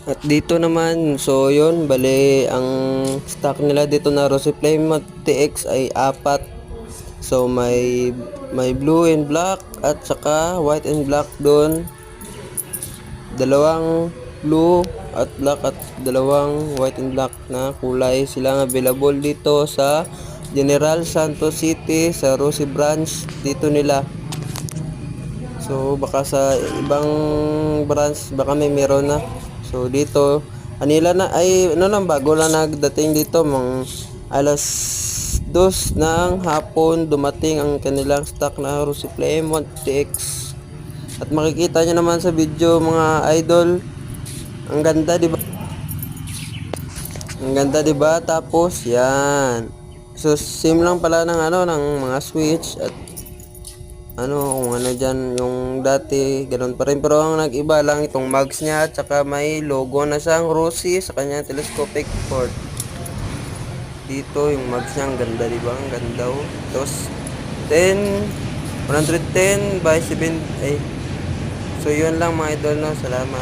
At dito naman, so yun, bali ang stock nila dito na Rosy Flame TX ay apat. So may blue and black at saka white and black doon. Dalawang blue at black at dalawang white and black na kulay silang available dito sa General Santos City sa Rosy branch dito nila. So baka sa ibang branch baka may meron na. So dito anila na ay ano lang bago lang nagdating dito alas 2 ng hapon dumating ang kanilang stock na Rosy Flame TX. At makikita nyo naman sa video mga idol, ang ganda 'di ba? Ang ganda 'di ba? Tapos yan. So same lang pala ng ng mga switch at kung ano dyan yung dati ganun pa rin, pero ang nag-iba lang itong mugs niya at saka may logo na siyang Rosy sa kanyang telescopic port. Dito yung mugs niya ang ganda diba, ang ganda oh. Tapos 110 by 7 ay so yun lang mga idol no, salamat.